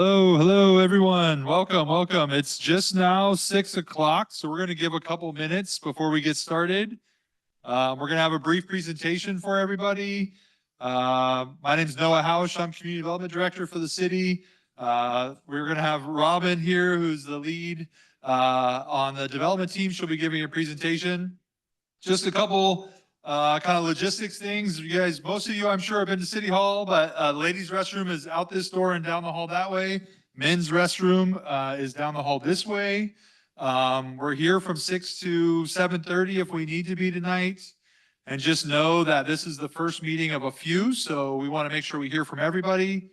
Hello, everyone. Welcome. It's just now 6 o'clock, so we're going to give a couple minutes before we get started. We're going to have a brief presentation for everybody. My name is Noah Hausch. I'm Community Development Director for the city. We're going to have Robin here, who's the lead on the development team. She'll be giving a presentation. Just a couple kind of logistics things. You guys, most of you, I'm sure, have been to City Hall, but ladies' restroom is out this door and down the hall that way. Men's restroom is down the hall this way. We're here from 6 to 7:30 if we need to be tonight. And just know that this is the first meeting of a few, so we want to make sure we hear from everybody.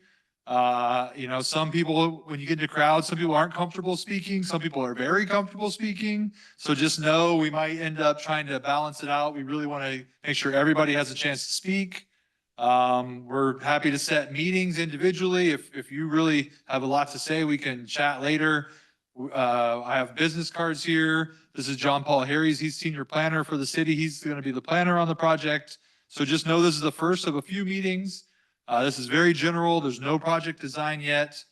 Some people, when you get into crowds, some people aren't comfortable speaking. Some people are very comfortable speaking. So just know we might end up trying to balance it out. We really want to make sure everybody has a chance to speak. We're happy to set meetings individually. If you really have a lot to say, we can chat later. I have business cards here. This is John Paul Harries. He's senior planner for the city. He's going to be the planner on the project. So just know this is the first of a few meetings. This is very general. There's no project design yet.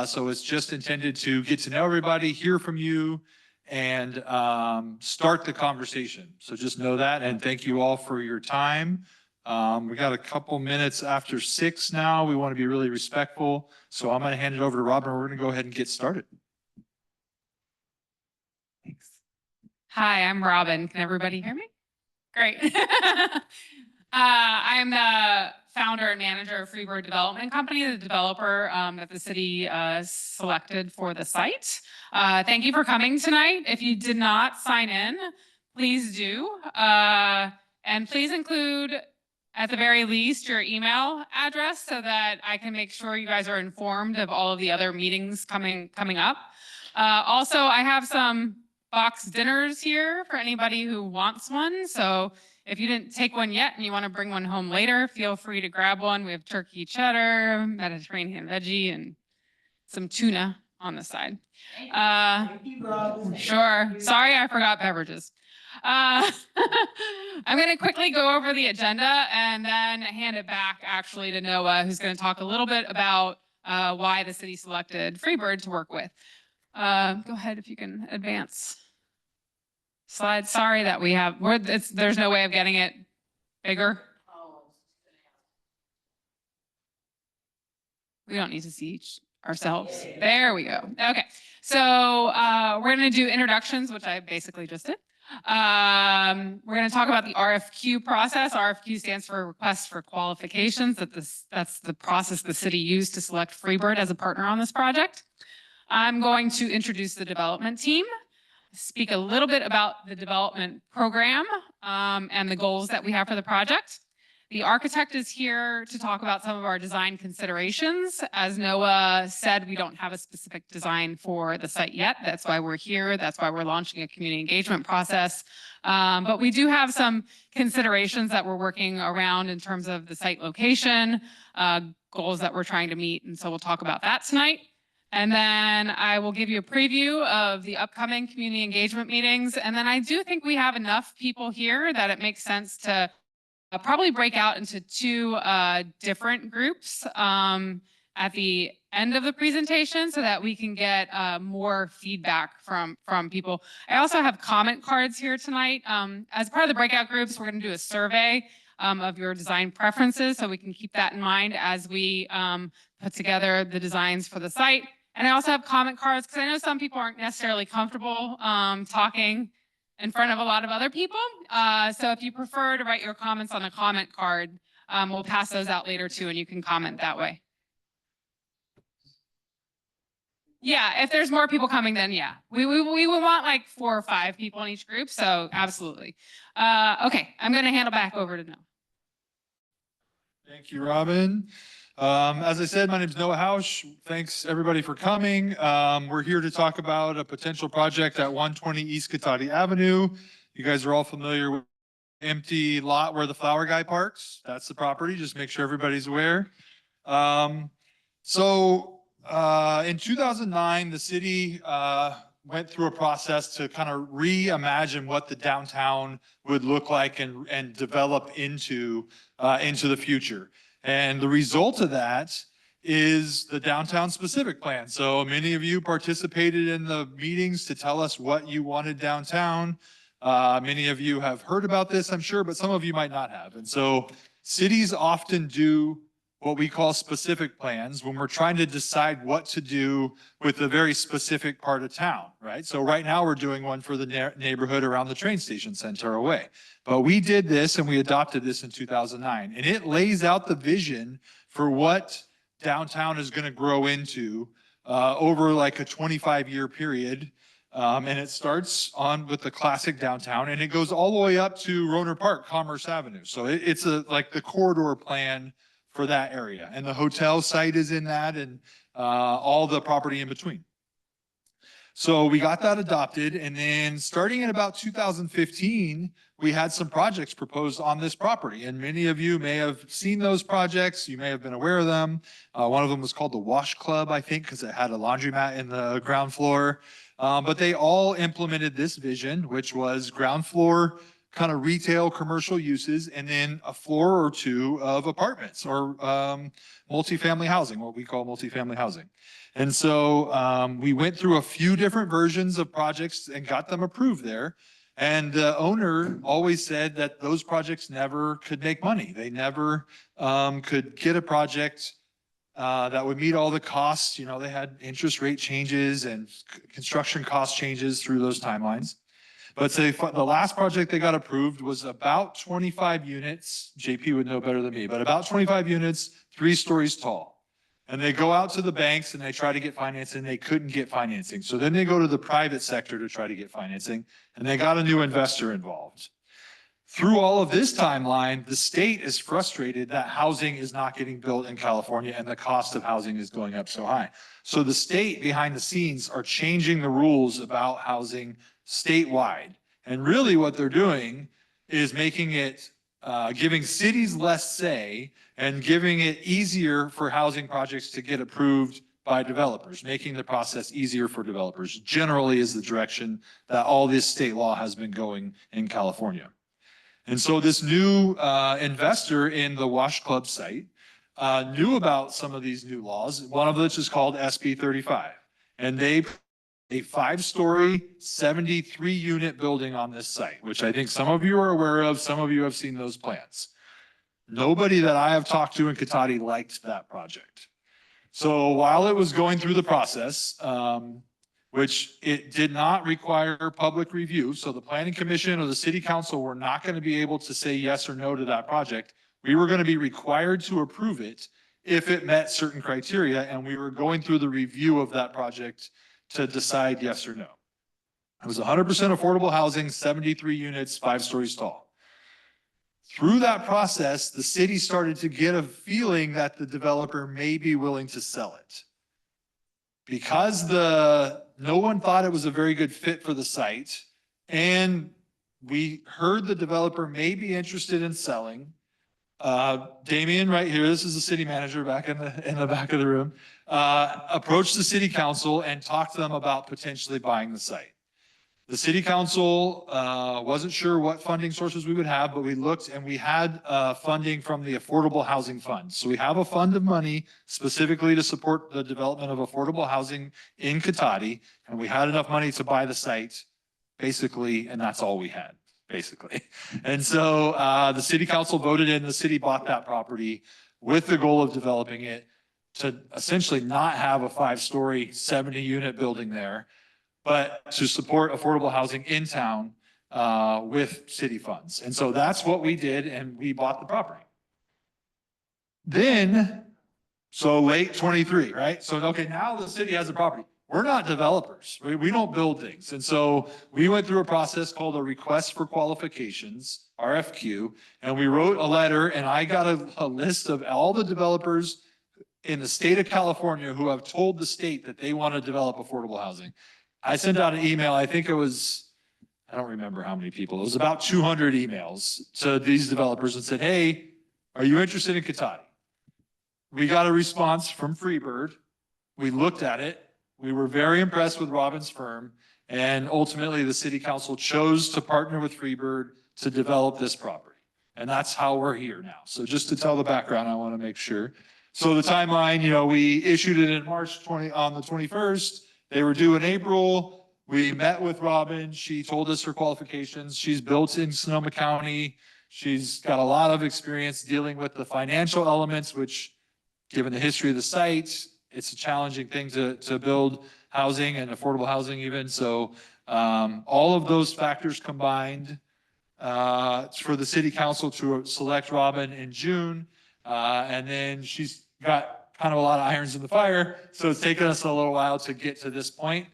So it's just intended to get to know everybody, hear from you, and start the conversation. So just know that, and thank you all for your time. We got a couple minutes after 6 now. We want to be really respectful. So I'm going to hand it over to Robin. We're going to go ahead and get started. Thanks. Hi, I'm Robin. Can everybody hear me? Great. I'm the founder and manager of Freebird Development Company, the developer that the city selected for the site. Thank you for coming tonight. If you did not sign in, please do. And please include, at the very least, your email address so that I can make sure you guys are informed of all of the other meetings coming up. Also, I have some box dinners here for anybody who wants one. So if you didn't take one yet and you want to bring one home later, feel free to grab one. We have turkey cheddar, Mediterranean veggie, and some tuna on the side. Sure. Sorry, I forgot beverages. I'm going to quickly go over the agenda and then hand it back actually to Noah, who's going to talk a little bit about why the city selected Freebird to work with. Go ahead if you can advance. Slide. Sorry that we have, there's no way of getting it bigger. We don't need to see ourselves. There we go. Okay. So we're going to do introductions, which I basically just did. We're going to talk about the RFQ process. RFQ stands for Request for Qualifications. That's the process the city used to select Freebird as a partner on this project. I'm going to introduce the development team, speak a little bit about the development program and the goals that we have for the project. The architect is here to talk about some of our design considerations. As Noah said, we don't have a specific design for the site yet. That's why we're here. That's why we're launching a community engagement process. But we do have some considerations that we're working around in terms of the site location, goals that we're trying to meet. And so we'll talk about that tonight. And then I will give you a preview of the upcoming community engagement meetings. And then I do think we have enough people here that it makes sense to probably break out into two different groups at the end of the presentation so that we can get more feedback from people. I also have comment cards here tonight. As part of the breakout groups, we're going to do a survey of your design preferences, so we can keep that in mind as we put together the designs for the site. And I also have comment cards because I know some people aren't necessarily comfortable talking in front of a lot of other people. So if you prefer to write your comments on a comment card, we'll pass those out later too, and you can comment that way. Yeah, if there's more people coming, then yeah. We would want like 4 or 5 people in each group, so absolutely. Okay, I'm going to hand it back over to Noah. Thank you, Robin. As I said, my name is Noah Hausch. Thanks everybody for coming. We're here to talk about a potential project at 120 East Cotati Avenue. You guys are all familiar with the empty lot where the flower guy parks. That's the property. Just make sure everybody's aware. In 2009, the city went through a process to kind of reimagine what the downtown would look like and develop into the future. And the result of that is the downtown specific plan. So many of you participated in the meetings to tell us what you wanted downtown. Many of you have heard about this, I'm sure, but some of you might not have. And so cities often do what we call specific plans when we're trying to decide what to do with a very specific part of town, right? So right now we're doing one for the neighborhood around the train station center away. But we did this and we adopted this in 2009. And it lays out the vision for what downtown is going to grow into over like a 25-year period. And it starts on with the classic downtown and it goes all the way up to Roner Park, Commerce Avenue. So it's like the corridor plan for that area. And the hotel site is in that and all the property in between. So we got that adopted. And then starting in about 2015, we had some projects proposed on this property. And many of you may have seen those projects. You may have been aware of them. One of them was called the Wash Club, I think, because it had a laundromat in the ground floor. But they all implemented this vision, which was ground floor kind of retail commercial uses, and then a floor or two of apartments or multifamily housing, what we call multifamily housing. And so we went through a few different versions of projects and got them approved there. And the owner always said that those projects never could make money. They never could get a project that would meet all the costs. You know, they had interest rate changes and construction cost changes through those timelines. But say the last project they got approved was about 25 units. JP would know better than me, but about 25 units, 3 stories tall. And they go out to the banks and they try to get financing. They couldn't get financing. So then they go to the private sector to try to get financing, and they got a new investor involved. Through all of this timeline, the state is frustrated that housing is not getting built in California and the cost of housing is going up so high. So the state behind the scenes are changing the rules about housing statewide. And really what they're doing is making it, giving cities less say and giving it easier for housing projects to get approved by developers, making the process easier for developers generally is the direction that all this state law has been going in California. And so this new investor in the Wash Club site knew about some of these new laws, one of which is called SB 35. And they a 5-story, 73-unit building on this site, which I think some of you are aware of. Some of you have seen those plans. Nobody that I have talked to in Cotati liked that project. So while it was going through the process, which it did not require public review, so the Planning Commission or the City Council were not going to be able to say yes or no to that project. We were going to be required to approve it if it met certain criteria, and we were going through the review of that project to decide yes or no. It was 100% affordable housing, 73 units, 5 stories tall. Through that process, the city started to get a feeling that the developer may be willing to sell it. Because no one thought it was a very good fit for the site, and we heard the developer may be interested in selling. Damien right here, this is the city manager back in the back of the room, approached the city council and talked to them about potentially buying the site. The city council wasn't sure what funding sources we would have, but we looked and we had funding from the Affordable Housing Fund. So we have a fund of money specifically to support the development of affordable housing in Cotati, and we had enough money to buy the site, basically, and that's all we had, basically. And so the city council voted in, the city bought that property with the goal of developing it to essentially not have a 5-story, 70-unit building there, but to support affordable housing in town with city funds. And so that's what we did, and we bought the property. Then, so late 23, right? So, okay, now the city has a property. We're not developers. We don't build things. And so we went through a process called a request for qualifications, RFQ, and we wrote a letter, and I got a list of all the developers in the state of California who have told the state that they want to develop affordable housing. I sent out an email, I think it was, I don't remember how many people, it was about 200 emails to these developers and said, hey, are you interested in Cotati? We got a response from Freebird. We looked at it. We were very impressed with Robin's firm. And ultimately the city council chose to partner with Freebird to develop this property. And that's how we're here now. So just to tell the background, I want to make sure. So the timeline, we issued it in March on the 21st. They were due in April. We met with Robin. She told us her qualifications. She's built in Sonoma County. She's got a lot of experience dealing with the financial elements, which, given the history of the site, it's a challenging thing to build housing and affordable housing even. So all of those factors combined for the city council to select Robin in June. And then she's got kind of a lot of irons in the fire. So it's taken us a little while to get to this point.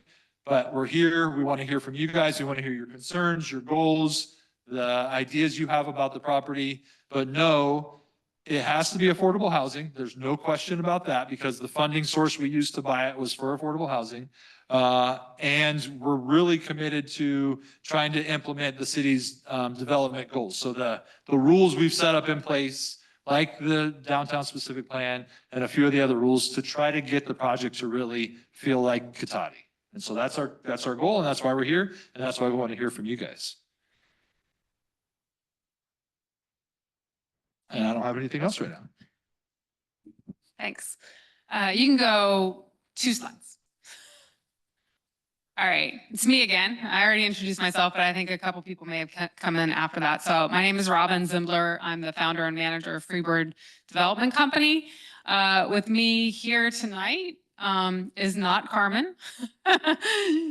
But we're here. We want to hear from you guys. We want to hear your concerns, your goals, the ideas you have about the property. But no, it has to be affordable housing. There's no question about that because the funding source we used to buy it was for affordable housing. And we're really committed to trying to implement the city's development goals. So the rules we've set up in place, like the downtown specific plan and a few of the other rules, to try to get the project to really feel like Cotati. And so that's our goal, and that's why we're here, and that's why we want to hear from you guys. And I don't have anything else right now. Thanks. You can go 2 slides. All right, it's me again. I already introduced myself, but I think a couple people may have come in after that. So my name is Robin Zimbler. I'm the founder and manager of Freebird Development Company. With me here tonight is not Carmen.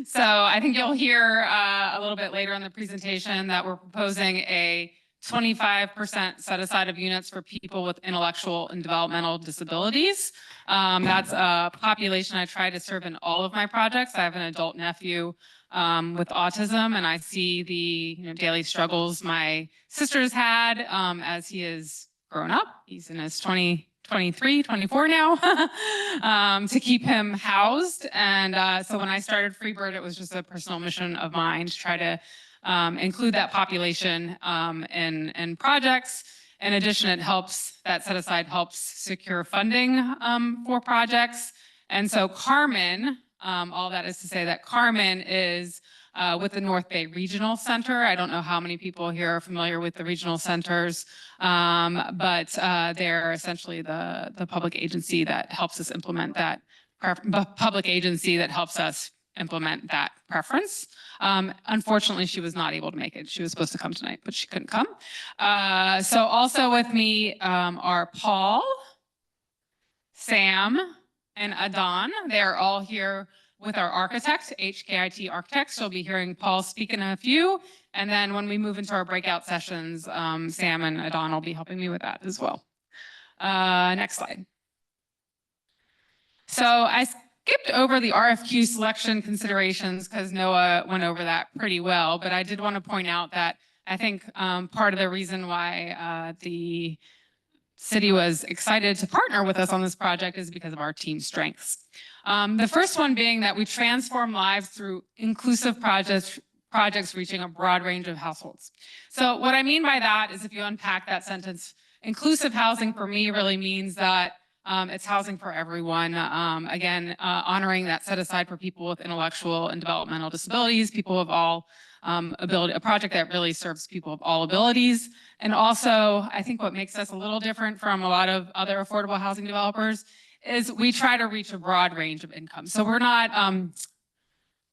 So I think you'll hear a little bit later in the presentation that we're proposing a 25% set aside of units for people with intellectual and developmental disabilities. That's a population I try to serve in all of my projects. I have an adult nephew with autism, and I see the daily struggles my sister's had as he has grown up. He's in his 23, 24 now, to keep him housed. And so when I started Freebird, it was just a personal mission of mine to try to include that population in projects. In addition, that set aside helps secure funding for projects. And so Carmen, all that is to say that Carmen is with the North Bay Regional Center. I don't know how many people here are familiar with the regional centers, but they're essentially the public agency that helps us implement that, preference. Unfortunately, she was not able to make it. She was supposed to come tonight, but she couldn't come. So also with me are Paul, Sam, and Adon. They're all here with our architect, HKIT Architects. You'll be hearing Paul speak in a few. And then when we move into our breakout sessions, Sam and Adon will be helping me with that as well. Next slide. So I skipped over the RFQ selection considerations because Noah went over that pretty well, but I did want to point out that I think part of the reason why the city was excited to partner with us on this project is because of our team strengths. The first one being that we transform lives through inclusive projects reaching a broad range of households. So what I mean by that is, if you unpack that sentence, inclusive housing for me really means that it's housing for everyone. Again, honoring that set aside for people with intellectual and developmental disabilities, people of all ability, a project that really serves people of all abilities. And also, I think what makes us a little different from a lot of other affordable housing developers is we try to reach a broad range of income. So we're not,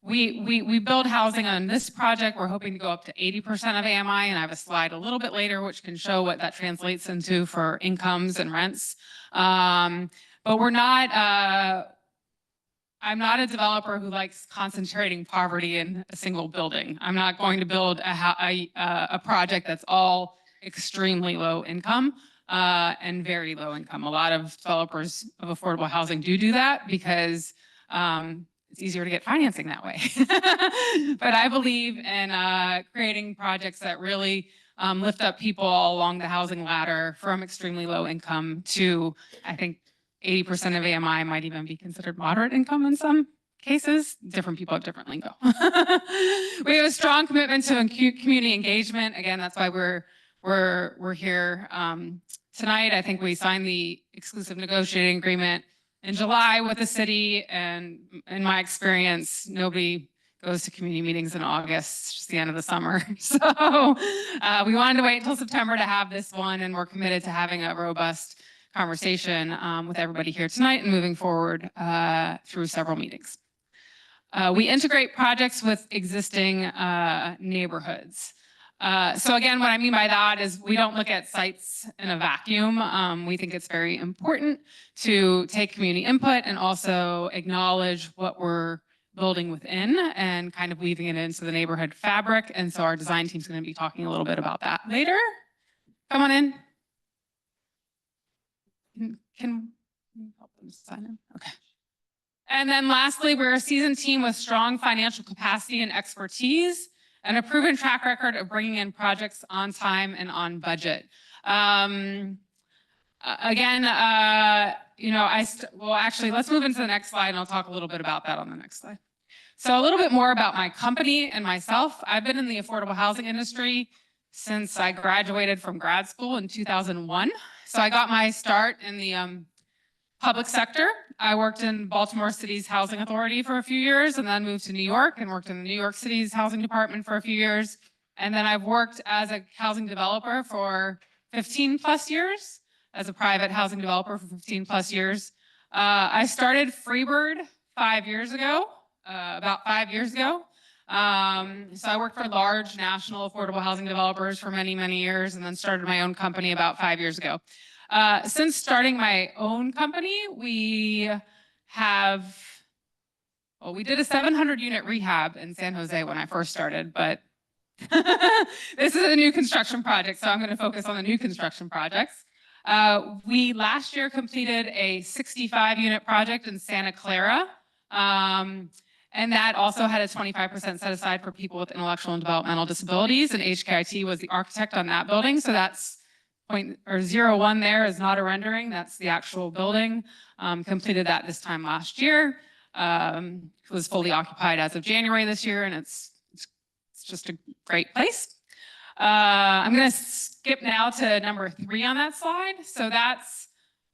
we build housing on this project. We're hoping to go up to 80% of AMI, and I have a slide a little bit later which can show what that translates into for incomes and rents. But we're not, I'm not a developer who likes concentrating poverty in a single building. I'm not going to build a project that's all extremely low income and very low income. A lot of developers of affordable housing do that because it's easier to get financing that way. But I believe in creating projects that really lift up people all along the housing ladder from extremely low income to, I think, 80% of AMI might even be considered moderate income in some cases. Different people have different lingo. We have a strong commitment to community engagement. Again, that's why we're here tonight. I think we signed the exclusive negotiating agreement in July with the city, and in my experience, nobody goes to community meetings in August. It's just the end of the summer. So we wanted to wait until September to have this one, and we're committed to having a robust conversation with everybody here tonight and moving forward through several meetings. We integrate projects with existing neighborhoods. So again, what I mean by that is we don't look at sites in a vacuum. We think it's very important to take community input and also acknowledge what we're building within and kind of weaving it into the neighborhood fabric. And so our design team's going to be talking a little bit about that later. Come on in. Can you help them sign in? Okay. And then lastly, we're a seasoned team with strong financial capacity and expertise and a proven track record of bringing in projects on time and on budget. Well, actually, let's move into the next slide and I'll talk a little bit about that on the next slide. So a little bit more about my company and myself. I've been in the affordable housing industry since I graduated from grad school in 2001. So I got my start in the public sector. I worked in Baltimore City's Housing Authority for a few years and then moved to New York and worked in the New York City's housing department for a few years. And then I've worked as a housing developer for 15 plus years, as a private housing developer for 15 plus years. I started Freebird 5 years ago, about 5 years ago. So I worked for large national affordable housing developers for many, many years and then started my own company about 5 years ago. Since starting my own company, we did a 700 unit rehab in San Jose when I first started, but this is a new construction project, so I'm going to focus on the new construction projects. We last year completed a 65 unit project in Santa Clara. And that also had a 25% set aside for people with intellectual and developmental disabilities, and HKIT was the architect on that building. So that's 0.01 there is not a rendering, that's the actual building. Completed that this time last year. It was fully occupied as of January this year, and it's just a great place. I'm going to skip now to number 3 on that slide. So that's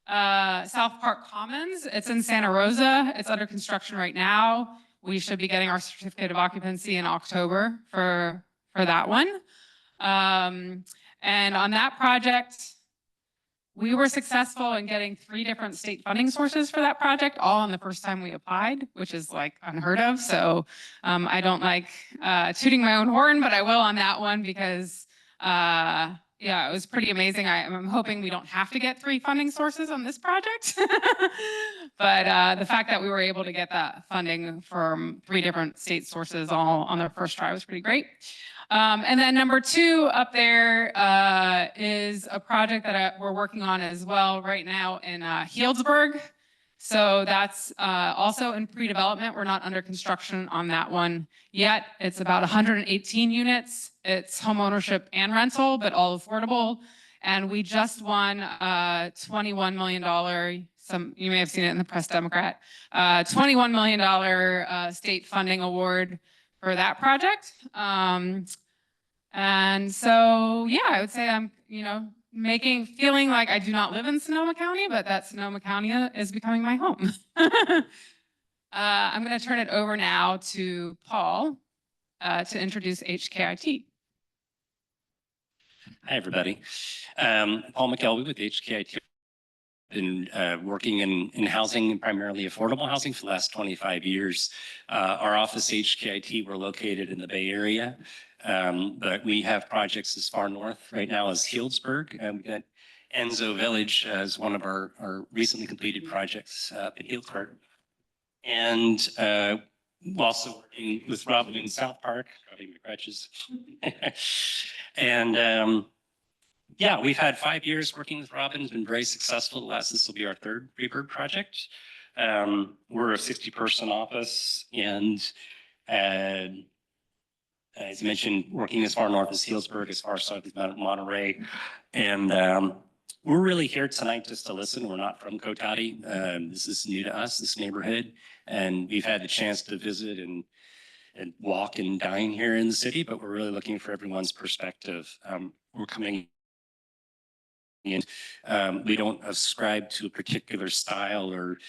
South Park Commons. It's in Santa Rosa. It's under construction right now. We should be getting our certificate of occupancy in October for that one. And on that project, we were successful in getting 3 different state funding sources for that project, all on the first time we applied, which is like unheard of. So I don't like tooting my own horn, but I will on that one because yeah, it was pretty amazing. I'm hoping we don't have to get 3 funding sources on this project. But the fact that we were able to get that funding from 3 different state sources all on the first try was pretty great. And then number 2 up there is a project that we're working on as well right now in Healdsburg. So that's also in pre-development. We're not under construction on that one yet. It's about 118 units. It's home ownership and rental, but all affordable. And we just won $21 million. You may have seen it in the Press Democrat. $21 million state funding award for that project. And so, yeah, I would say I'm, feeling like I do not live in Sonoma County, but that Sonoma County is becoming my home. I'm going to turn it over now to Paul to introduce HKIT. Hi, everybody. Paul McKelvey with HKIT. Been working in housing, primarily affordable housing, for the last 25 years. Our office, HKIT, we're located in the Bay Area, but we have projects as far north right now as Healdsburg. We've got Enzo Village as one of our recently completed projects in Healdsburg. And also working with Robin in South Park, rubbing my crutches. And yeah, we've had 5 years working with Robin. It's been very successful. This will be our 3rd Freebird project. We're a 60-person office, and as mentioned, working as far north as Healdsburg, as far south as Monterey. And we're really here tonight just to listen. We're not from Cotati. This is new to us, this neighborhood. And we've had the chance to visit and walk and dine here in the city, but we're really looking for everyone's perspective. We're coming in. We don't ascribe to a particular style or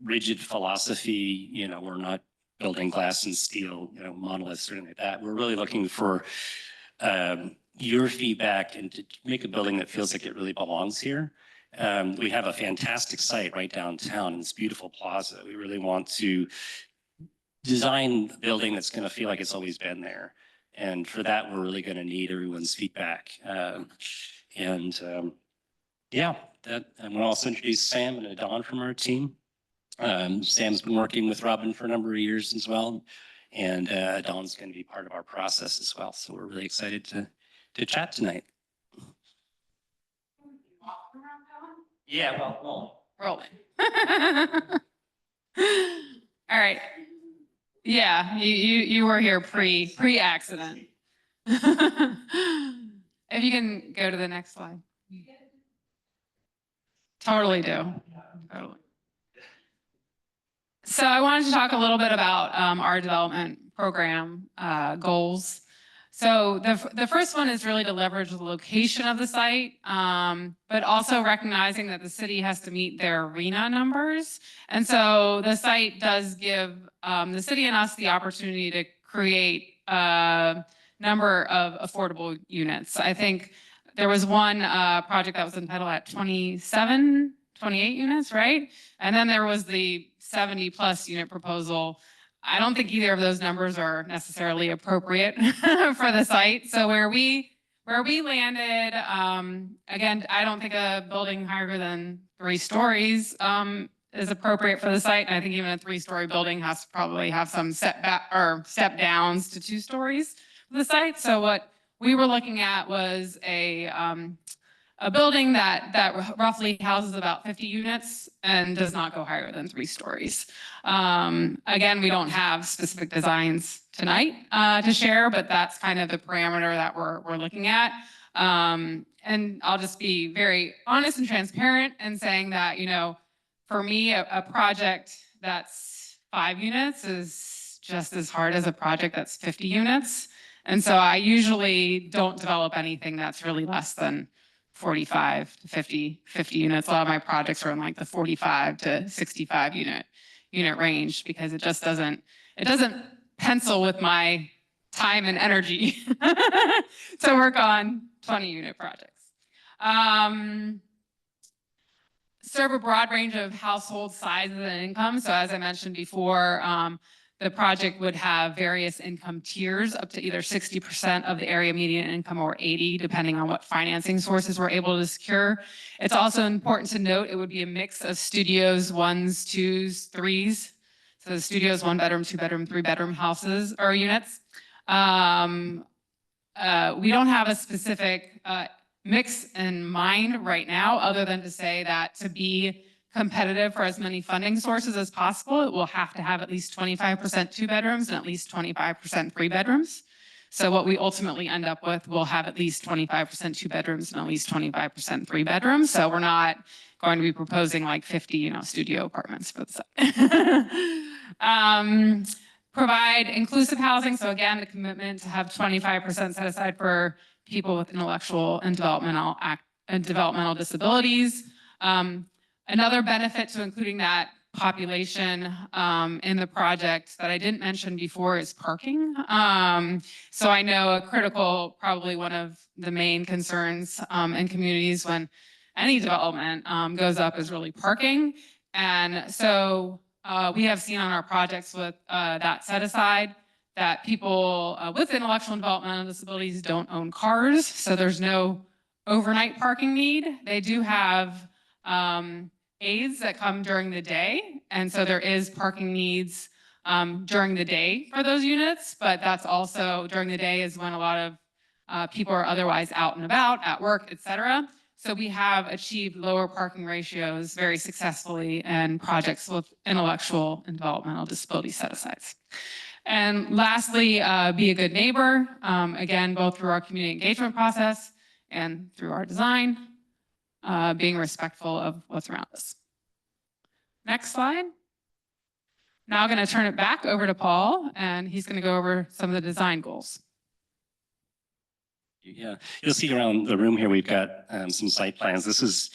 rigid philosophy. We're not building glass and steel, monoliths or anything like that. We're really looking for your feedback and to make a building that feels like it really belongs here. We have a fantastic site right downtown in this beautiful plaza. We really want to design a building that's going to feel like it's always been there. And for that, we're really going to need everyone's feedback. Yeah, I'm going to also introduce Sam and Don from our team. Sam's been working with Robin for a number of years as well. And Don's going to be part of our process as well. So we're really excited to chat tonight. Yeah, well. Rolling. All right. Yeah, you were here pre-accident. If you can go to the next slide. Totally do. Totally. So I wanted to talk a little bit about our development program goals. So the first one is really to leverage the location of the site, but also recognizing that the city has to meet their arena numbers. And so the site does give the city and us the opportunity to create a number of affordable units. I think there was one project that was entitled at 28 units, right? And then there was the 70+ unit proposal. I don't think either of those numbers are necessarily appropriate for the site. So where we landed, again, I don't think a building higher than 3 stories is appropriate for the site. And I think even a 3-story building has to probably have some step downs to 2 stories for the site. So what we were looking at was a building that roughly houses about 50 units and does not go higher than 3 stories. Again, we don't have specific designs tonight to share, but that's kind of the parameter that we're looking at. And I'll just be very honest and transparent in saying that, you know, for me, a project that's 5 units is just as hard as a project that's 50 units. And so I usually don't develop anything that's really less than 45 to 50 units. A lot of my projects are in like the 45 to 65 unit range because it just doesn't pencil with my time and energy to work on 20 unit projects. Serve a broad range of household sizes and incomes. So as I mentioned before, the project would have various income tiers up to either 60% of the area median income or 80%, depending on what financing sources we're able to secure. It's also important to note it would be a mix of studios, 1s, 2s, 3s. So the studios, 1-bedroom, 2-bedroom, 3-bedroom houses or units. We don't have a specific mix in mind right now, other than to say that to be competitive for as many funding sources as possible, it will have to have at least 25% 2-bedrooms and at least 25% 3-bedrooms. So what we ultimately end up with will have at least 25% 2-bedrooms and at least 25% 3-bedrooms. So we're not going to be proposing like 50, studio apartments for the site. Provide inclusive housing. So again, the commitment to have 25% set aside for people with intellectual and developmental disabilities. Another benefit to including that population in the project that I didn't mention before is parking. So I know a critical, probably one of the main concerns in communities when any development goes up is really parking. And so we have seen on our projects with that set aside that people with intellectual and developmental disabilities don't own cars. So there's no overnight parking need. They do have aids that come during the day. And so there is parking needs during the day for those units, but that's also during the day is when a lot of people are otherwise out and about at work, et cetera. So we have achieved lower parking ratios very successfully in projects with intellectual and developmental disability set-asides. And lastly, be a good neighbor, again, both through our community engagement process and through our design. Being respectful of what's around us. Next slide. Now I'm going to turn it back over to Paul, and he's going to go over some of the design goals. Yeah, you'll see around the room here, we've got some site plans. This is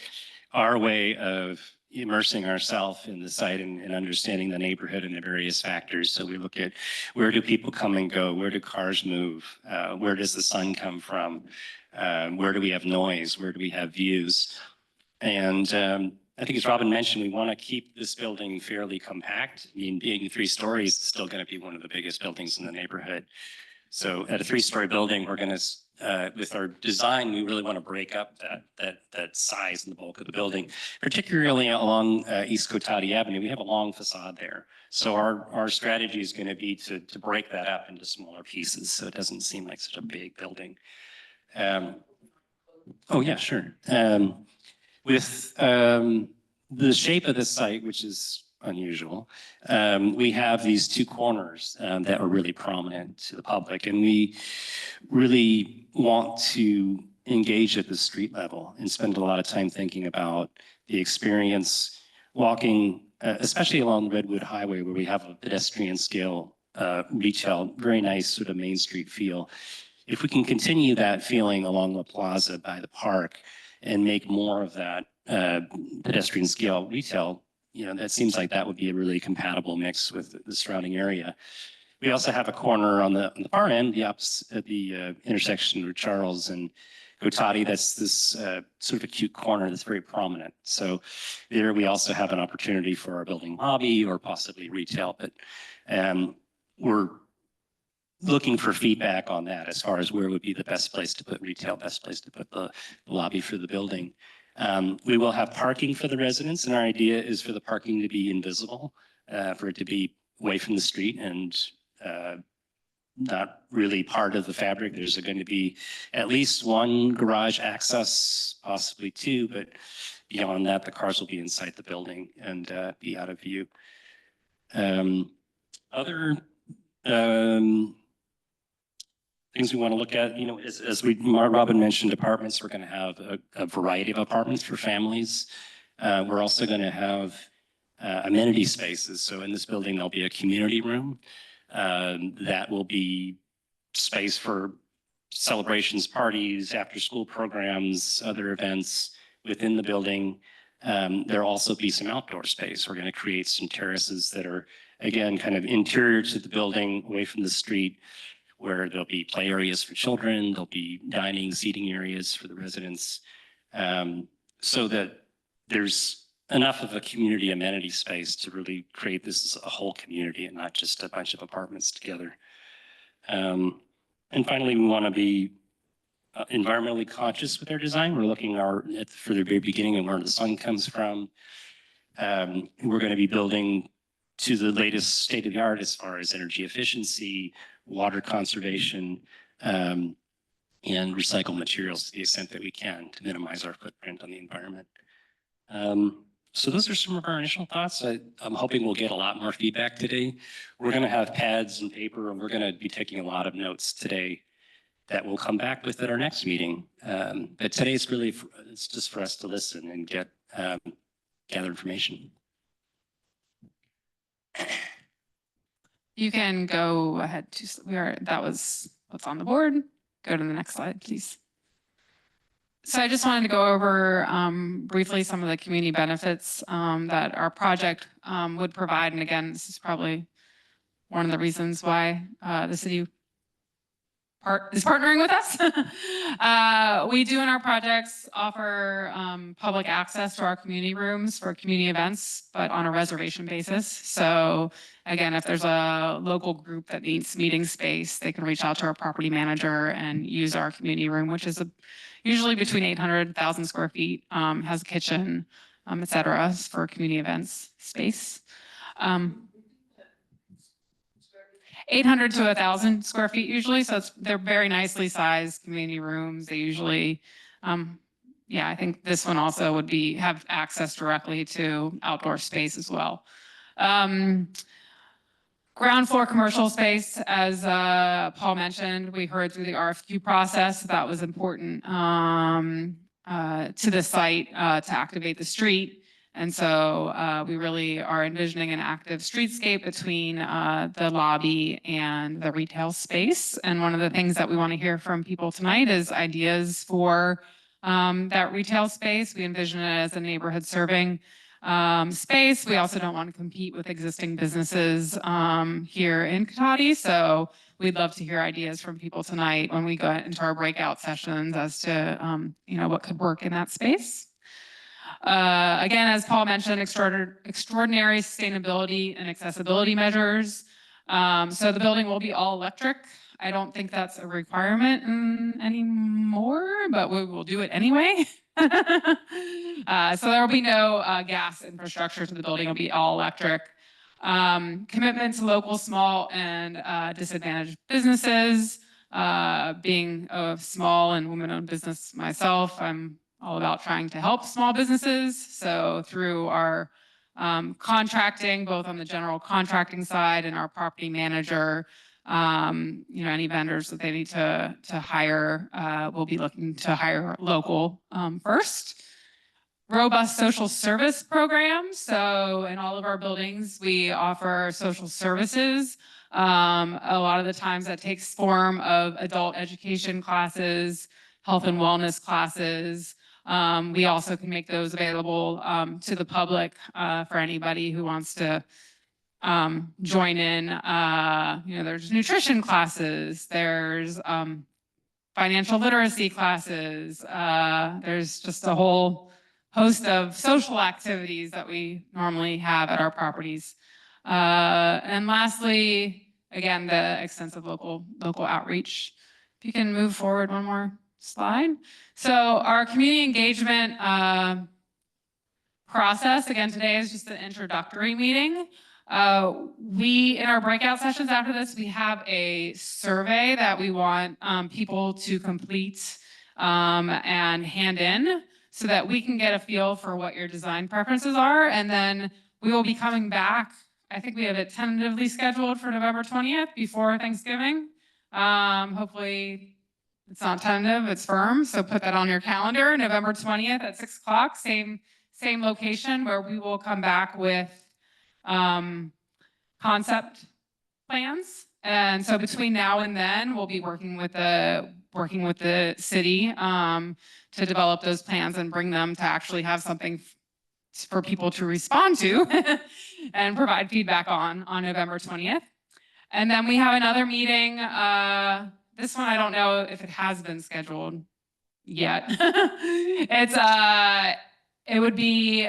our way of immersing ourselves in the site and understanding the neighborhood and the various factors. So we look at where do people come and go? Where do cars move? Where does the sun come from? Where do we have noise? Where do we have views? And I think as Robin mentioned, we want to keep this building fairly compact. I mean, being 3 stories, it's still going to be one of the biggest buildings in the neighborhood. So at a 3-story building, we're going to, with our design, we really want to break up that size and the bulk of the building, particularly along East Cotati Avenue. We have a long facade there. So our strategy is going to be to break that up into smaller pieces so it doesn't seem like such a big building. Oh, yeah, sure. With the shape of the site, which is unusual, we have these 2 corners that are really prominent to the public. And we really want to engage at the street level and spend a lot of time thinking about the experience walking, especially along Redwood Highway, where we have a pedestrian scale retail, very nice sort of Main Street feel. If we can continue that feeling along the plaza by the park and make more of that pedestrian scale retail, that seems like that would be a really compatible mix with the surrounding area. We also have a corner on the far end, the opposite at the intersection of Charles and Cotati. That's this sort of a cute corner that's very prominent. So there we also have an opportunity for our building lobby or possibly retail, but we're looking for feedback on that as far as where would be the best place to put retail, best place to put the lobby for the building. We will have parking for the residents, and our idea is for the parking to be invisible, for it to be away from the street and not really part of the fabric. There's going to be at least 1 garage access, possibly 2, but beyond that, the cars will be inside the building and be out of view. Other things we want to look at, as Robin mentioned, apartments, we're going to have a variety of apartments for families. We're also going to have amenity spaces. So in this building, there'll be a community room that will be space for celebrations, parties, after school programs, other events within the building. There'll also be some outdoor space. We're going to create some terraces that are, again, kind of interior to the building, away from the street, where there'll be play areas for children, there'll be dining, seating areas for the residents, so that there's enough of a community amenity space to really create this as a whole community and not just a bunch of apartments together. And finally, we want to be environmentally conscious with our design. We're looking for the very beginning and where the sun comes from. We're going to be building to the latest state of the art as far as energy efficiency, water conservation, and recycle materials to the extent that we can to minimize our footprint on the environment. So those are some of our initial thoughts. I'm hoping we'll get a lot more feedback today. We're going to have pads and paper, and we're going to be taking a lot of notes today that we'll come back with at our next meeting. But today it's just for us to listen and gather information. You can go ahead that was what's on the board. Go to the next slide, please. So I just wanted to go over briefly some of the community benefits that our project would provide. And again, this is probably one of the reasons why the city is partnering with us. We do in our projects offer public access to our community rooms for community events, but on a reservation basis. So again, if there's a local group that needs meeting space, they can reach out to our property manager and use our community room, which is usually between 800 and 1,000 square feet, has a kitchen, et cetera, for community events space. 800 to 1,000 square feet usually. So they're very nicely sized community rooms. They usually, I think this one also would have access directly to outdoor space as well. Ground floor commercial space, as Paul mentioned, we heard through the RFQ process that was important to the site to activate the street. And so we really are envisioning an active streetscape between the lobby and the retail space. And one of the things that we want to hear from people tonight is ideas for that retail space. We envision it as a neighborhood serving space. We also don't want to compete with existing businesses here in Cotati. So we'd love to hear ideas from people tonight when we go into our breakout sessions as to what could work in that space. Again, as Paul mentioned, extraordinary sustainability and accessibility measures. So the building will be all electric. I don't think that's a requirement anymore, but we will do it anyway. So there will be no gas infrastructure to the building. It'll be all electric. Commitment to local, small, and disadvantaged businesses. Being a small and woman-owned business myself, I'm all about trying to help small businesses. So through our contracting, both on the general contracting side and our property manager, any vendors that they need to hire, we'll be looking to hire local first. Robust social service programs. So in all of our buildings, we offer social services. A lot of the times that takes form of adult education classes, health and wellness classes. We also can make those available to the public for anybody who wants to join in. There's nutrition classes, there's financial literacy classes, there's just a whole host of social activities that we normally have at our properties. And lastly, again, the extensive local outreach. If you can move forward one more slide. So our community engagement process, again, today is just an introductory meeting. In our breakout sessions after this, we have a survey that we want people to complete and hand in so that we can get a feel for what your design preferences are. And then we will be coming back. I think we have it tentatively scheduled for November 20th before Thanksgiving. Hopefully it's not tentative, it's firm. So put that on your calendar, November 20th at 6 o'clock, same location, where we will come back with concept plans. And so between now and then, we'll be working with the city to develop those plans and bring them to actually have something for people to respond to and provide feedback on November 20th. And then we have another meeting. This one, I don't know if it has been scheduled yet. It would be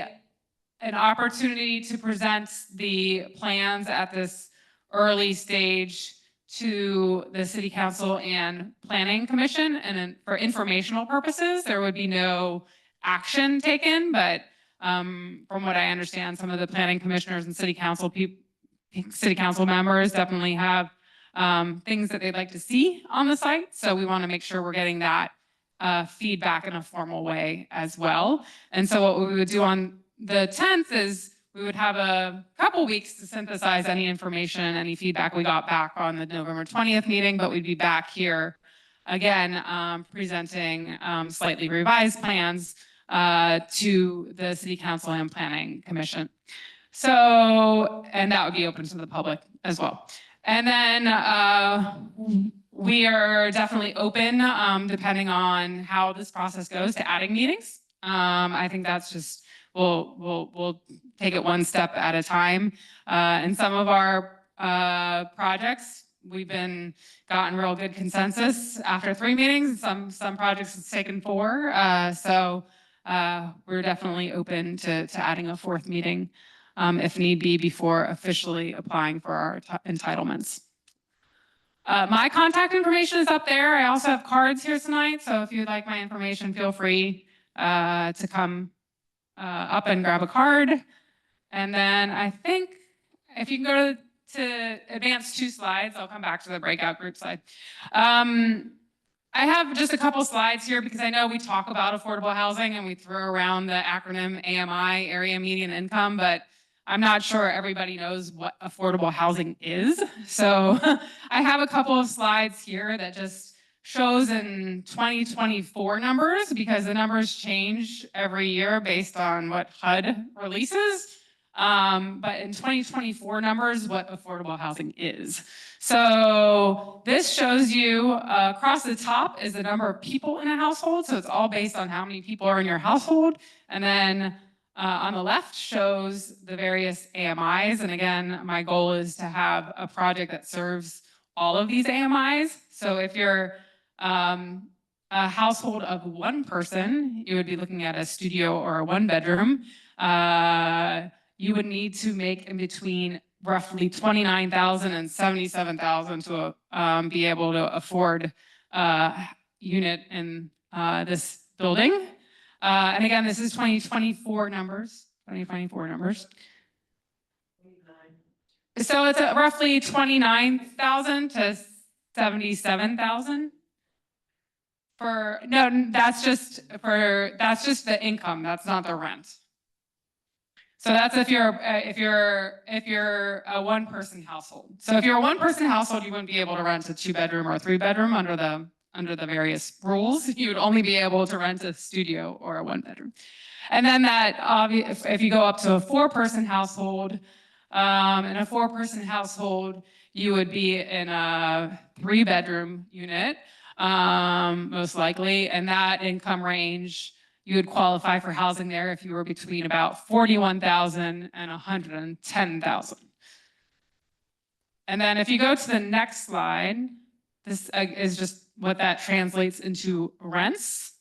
an opportunity to present the plans at this early stage to the City Council and Planning Commission, and for informational purposes. There would be no action taken, but from what I understand, some of the planning commissioners and City Council members definitely have things that they'd like to see on the site. So we want to make sure we're getting that feedback in a formal way as well. And so what we would do on the 10th is we would have a couple weeks to synthesize any information, any feedback we got back on the November 20th meeting, but we'd be back here again presenting slightly revised plans to the City Council and Planning Commission. So, and that would be open to the public as well. And then we are definitely open, depending on how this process goes, to adding meetings. I think that's just, we'll take it one step at a time. In some of our projects, we've gotten real good consensus after 3 meetings. Some projects it's taken 4. So we're definitely open to adding a 4th meeting if need be before officially applying for our entitlements. My contact information is up there. I also have cards here tonight. So if you'd like my information, feel free to come up and grab a card. And then I think if you can go to advance 2 slides, I'll come back to the breakout group slide. I have just a couple slides here because I know we talk about affordable housing and we throw around the acronym AMI, area median income, but I'm not sure everybody knows what affordable housing is. So I have a couple of slides here that just shows in 2024 numbers, because the numbers change every year based on what HUD releases. But in 2024 numbers, what affordable housing is. So this shows you across the top is the number of people in a household. So it's all based on how many people are in your household. And then on the left shows the various AMIs. And again, my goal is to have a project that serves all of these AMIs. So if you're a household of one person, you would be looking at a studio or a one bedroom. You would need to make in between roughly 29,000 and 77,000 to be able to afford unit in this building. And again, this is 2024 numbers, 2024 numbers. So it's roughly 29,000 to 77,000. That's just the income. That's not the rent. So that's if you're a one-person household. So if you're a one-person household, you wouldn't be able to rent a 2-bedroom or a 3-bedroom under the various rules. You would only be able to rent a studio or a 1-bedroom. And then if you go up to a 4-person household, in a 4-person household, you would be in a 3-bedroom unit. Most likely, and that income range, you would qualify for housing there if you were between about 41,000 and 110,000. And then if you go to the next slide, this is just what that translates into rents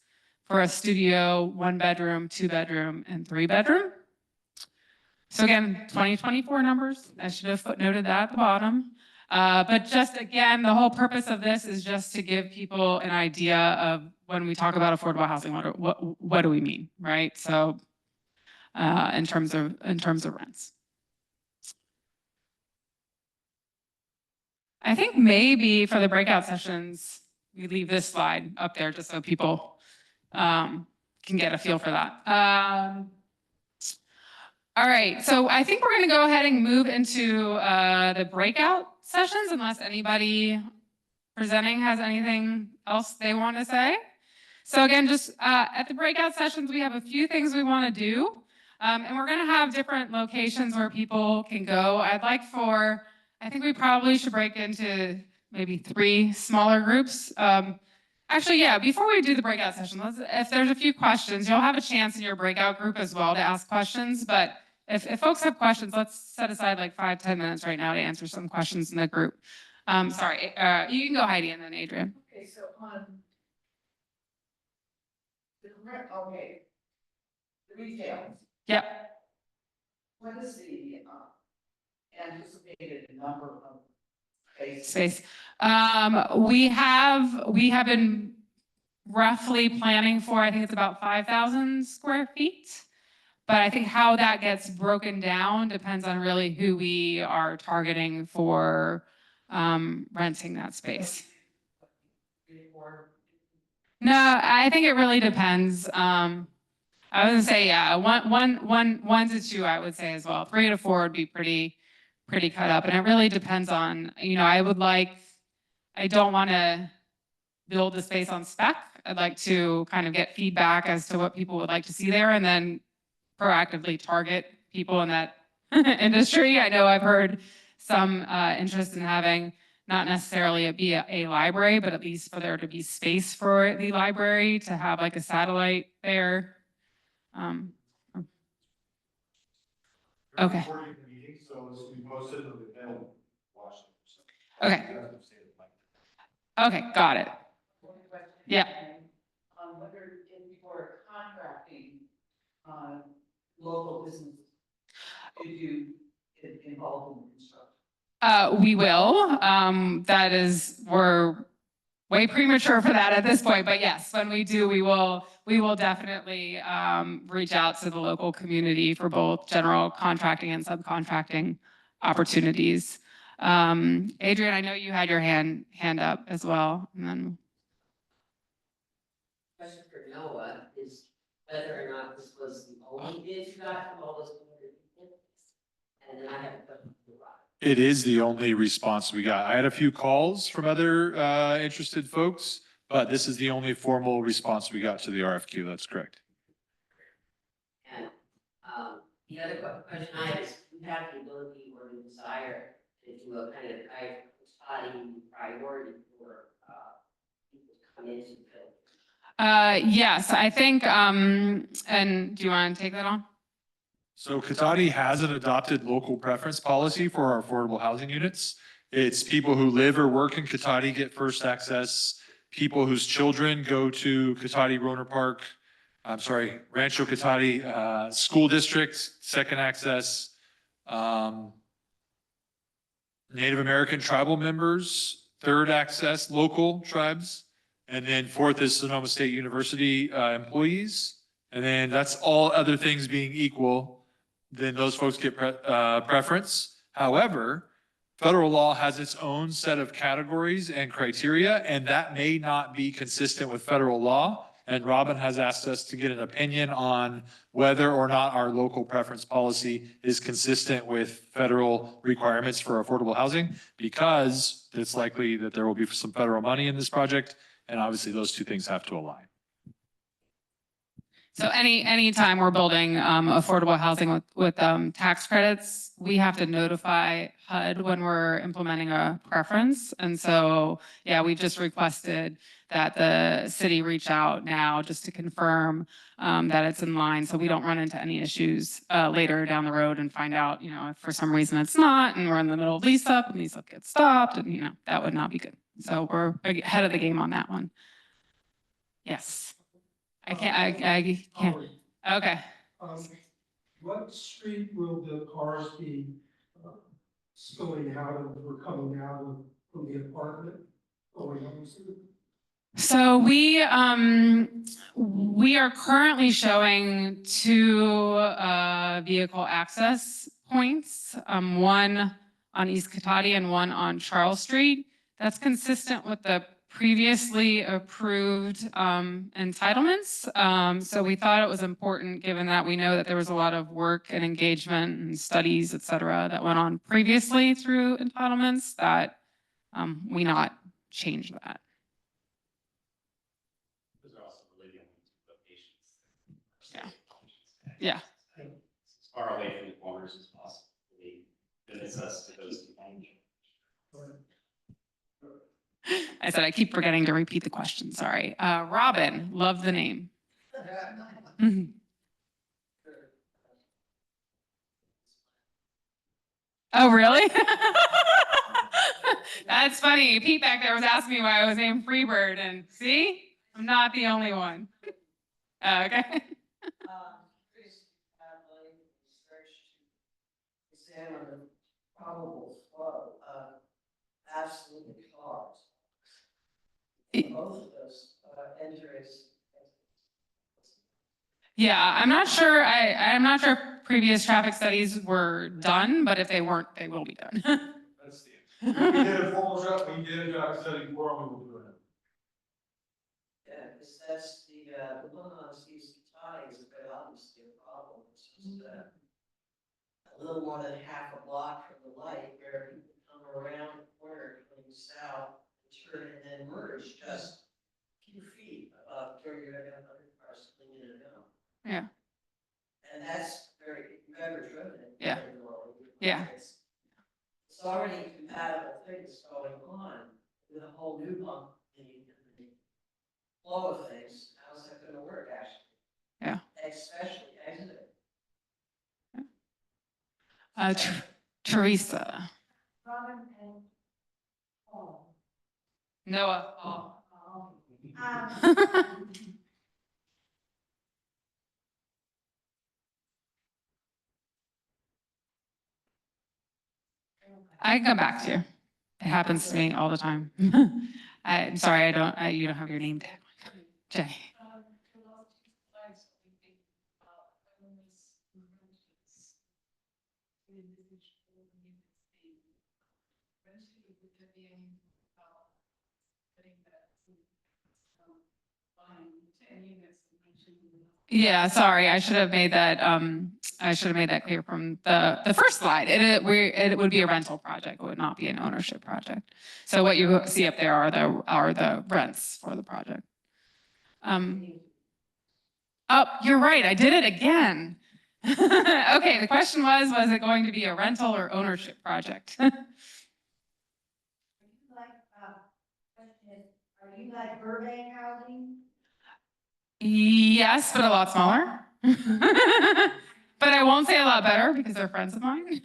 for a studio, 1-bedroom, 2-bedroom, and 3-bedroom. So again, 2024 numbers, I should have footnoted that at the bottom. But just again, the whole purpose of this is just to give people an idea of when we talk about affordable housing, what do we mean, right? So in terms of rents. I think maybe for the breakout sessions, we leave this slide up there just so people can get a feel for that. All right, so I think we're going to go ahead and move into the breakout sessions unless anybody presenting has anything else they want to say. So again, just at the breakout sessions, we have a few things we want to do. And we're going to have different locations where people can go. I think we probably should break into maybe 3 smaller groups. Actually, yeah, before we do the breakout session, if there's a few questions, you'll have a chance in your breakout group as well to ask questions. But if folks have questions, let's set aside like 5-10 minutes right now to answer some questions in the group. Sorry, you can go Heidi and then Adrian. Okay, so the retail, Yep. what is the anticipated number of Space. We have been roughly planning for, I think it's about 5,000 square feet. But I think how that gets broken down depends on really who we are targeting for renting that space. No, I think it really depends. I was gonna say, yeah, one to 2, I would say as well. 3 to 4 would be pretty cut up. And it really depends on, I don't want to build the space on spec. I'd like to kind of get feedback as to what people would like to see there and then proactively target people in that industry. I know I've heard some interest in having not necessarily it be a library, but at least for there to be space for the library to have like a satellite there. Okay. Okay. Okay, got it. Yeah. Whether if you're contracting local businesses, did you get involved in construction? We will. We're way premature for that at this point, but yes, when we do, we will definitely reach out to the local community for both general contracting and subcontracting opportunities. Adrian, I know you had your hand up as well, and then. Question for Noah is whether or not this was the only bid you got from all those people. And then I have a question for Rob. It is the only response we got. I had a few calls from other interested folks, but this is the only formal response we got to the RFQ. That's correct. And the other question I have is, do you have the ability or the desire to do a kind of Cotati priority for people to come into the building? Yes, I think, and do you want to take that on? So Cotati has an adopted local preference policy for our affordable housing units. It's people who live or work in Cotati get first access. people whose children go to Cotati Rancho Cotati, School District, second access, Native American tribal members, third access, local tribes, and then fourth is Sonoma State University employees. And then that's all other things being equal, then those folks get preference. However, federal law has its own set of categories and criteria, and that may not be consistent with federal law. And Robin has asked us to get an opinion on whether or not our local preference policy is consistent with federal requirements for affordable housing, because it's likely that there will be some federal money in this project, and obviously those two things have to align. So any time we're building affordable housing with tax credits, we have to notify HUD when we're implementing a preference. And so, yeah, we've just requested that the city reach out now just to confirm that it's in line, so we don't run into any issues later down the road and find out, if for some reason it's not, and we're in the middle of lease up and lease up gets stopped, and that would not be good. So we're ahead of the game on that one. Yes. I can't. Okay. What street will the cars be spilling out of or coming out of from the apartment going home to? So we are currently showing 2 vehicle access points, one on East Cotati and one on Charles Street. That's consistent with the previously approved entitlements. So we thought it was important, given that we know that there was a lot of work and engagement and studies, et cetera, that went on previously through entitlements, that we not change that. Those are also related to locations. Yeah. Yeah. As far away from the corners as possible. Limits us to those two things. I said I keep forgetting to repeat the question, sorry. Robin, love the name. Oh, really? That's funny. Pete back there was asking me why I was named Freebird, and see, I'm not the only one. Okay. Examine the probable flow of absolute cars. Both of those entries. Yeah, I'm not sure. I'm not sure if previous traffic studies were done, but if they weren't, they will be done. That's the we did a formal we did a traffic study before, and we will do it. Yeah, because that's the one on East Cotati is very obviously a problem. It's just a little more than half a block from the light where people come around the corner going south and turn and then merge just a few feet above where you're going to have other cars coming in and out. Yeah. And that's very, if you've ever driven it. Yeah. Yeah. It's already compatible things going on with a whole new pump and the flow of things. How's that gonna work actually? Yeah. Especially exiting. Teresa. Robin and Paul. Noah. Paul. I can come back to you. It happens to me all the time. I'm sorry, you don't have your name tag. Jay. Yeah, sorry, I should have made that clear from the first slide. It would be a rental project, it would not be an ownership project. So what you see up there are the rents for the project. Oh, you're right, I did it again. Okay, the question was it going to be a rental or ownership project? Are you like Burbank housing? Yes, but a lot smaller. But I won't say a lot better because they're friends of mine.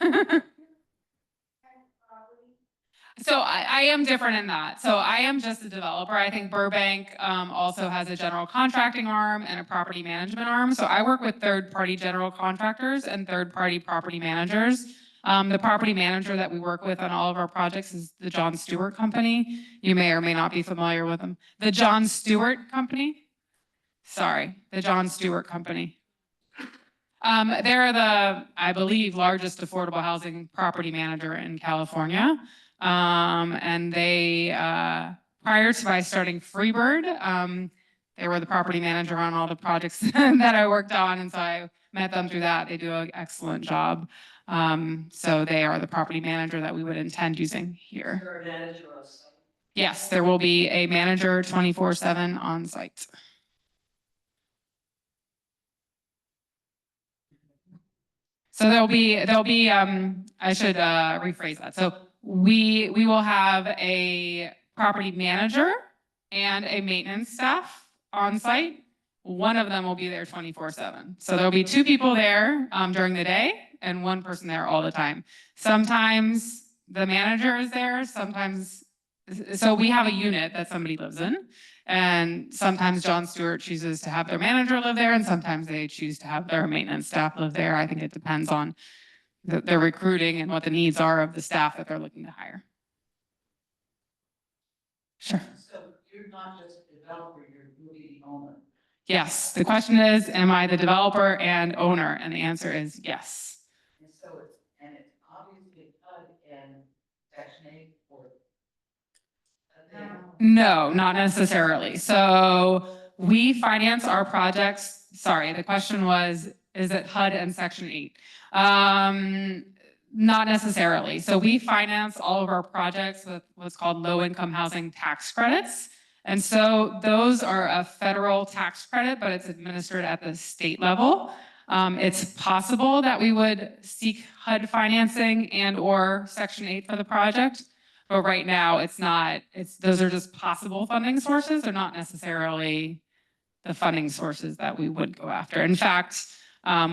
So I am different in that. So I am just a developer. I think Burbank also has a general contracting arm and a property management arm. So I work with third-party general contractors and third-party property managers. The property manager that we work with on all of our projects is the John Stewart Company. You may or may not be familiar with them. The John Stewart Company. Sorry, the John Stewart Company. They're the, I believe, largest affordable housing property manager in California. And they, prior to my starting Freebird, they were the property manager on all the projects that I worked on. And so I met them through that. They do an excellent job. So they are the property manager that we would intend using here. You're a manager on site. Yes, there will be a manager 24/7 on site. So there'll be, I should rephrase that. So we will have a property manager and a maintenance staff on site. One of them will be there 24/7. So there'll be two people there during the day and one person there all the time. Sometimes the manager is there, sometimes, so we have a unit that somebody lives in. And sometimes John Stewart chooses to have their manager live there, and sometimes they choose to have their maintenance staff live there. I think it depends on their recruiting and what the needs are of the staff that they're looking to hire. Sure. So you're not just a developer, you're the owner. Yes. The question is, am I the developer and owner? And the answer is yes. And so it's obviously HUD and Section 8 or. No, not necessarily. So we finance our projects. Sorry, the question was, is it HUD and Section 8? Not necessarily. So we finance all of our projects with what's called low-income housing tax credits. And so those are a federal tax credit, but it's administered at the state level. It's possible that we would seek HUD financing and or Section 8 for the project. But right now, it's not, those are just possible funding sources. They're not necessarily the funding sources that we would go after. In fact,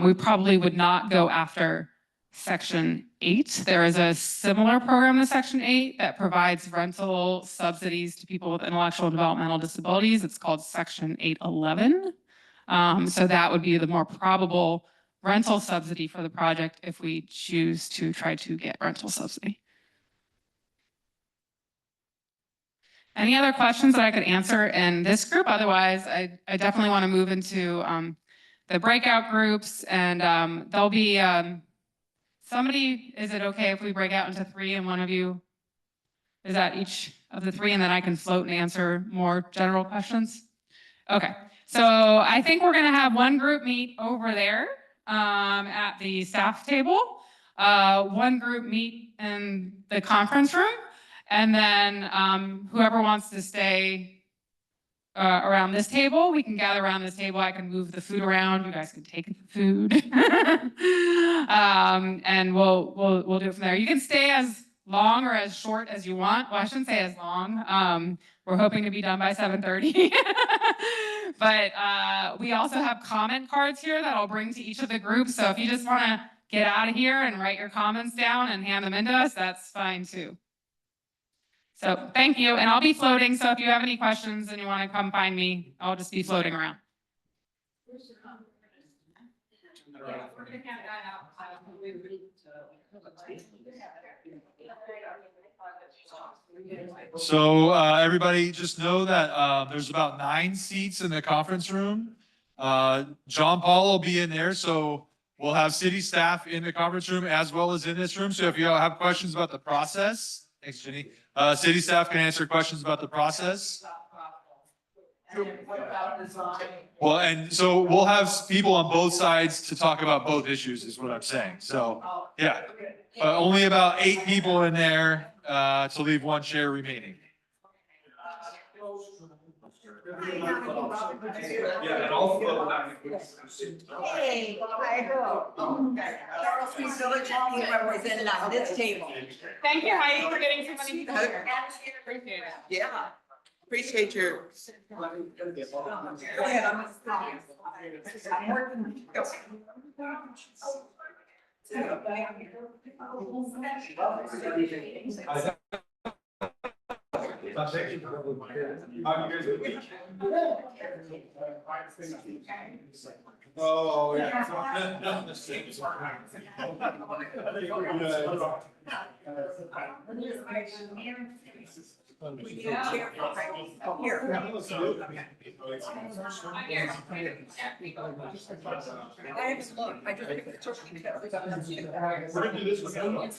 we probably would not go after Section 8. There is a similar program to Section 8 that provides rental subsidies to people with intellectual and developmental disabilities. It's called Section 811. So that would be the more probable rental subsidy for the project if we choose to try to get rental subsidy. Any other questions that I could answer in this group? Otherwise, I definitely want to move into the breakout groups, and there'll be somebody, is it okay if we break out into three and one of you is at each of the three, and then I can float and answer more general questions? Okay, so I think we're gonna have one group meet over there at the staff table, one group meet in the conference room, and then whoever wants to stay around this table, we can gather around this table. I can move the food around. You guys can take the food, and we'll do it from there. You can stay as long or as short as you want. Well, I shouldn't say as long. We're hoping to be done by 7:30. But we also have comment cards here that I'll bring to each of the groups. So if you just want to get out of here and write your comments down and hand them into us, that's fine too. So thank you, and I'll be floating, so if you have any questions and you want to come find me, I'll just be floating around. So everybody just know that there's about 9 seats in the conference room. John Paul will be in there, so we'll have city staff in the conference room as well as in this room. So if you have questions about the process, thanks, Jenny. City staff can answer questions about the process. What about design? Well, and so we'll have people on both sides to talk about both issues is what I'm saying. So, yeah, only about 8 people in there to leave 1 chair remaining. Yeah, and all flow back. Hey, I hope. Charles, we village hall represented on this table. Thank you, Heidi, for getting so many people here. Appreciate it. Yeah, appreciate your. Go ahead, I'm. Oh, yeah. I haven't looked, I just picked the turkey because. We're gonna do this one.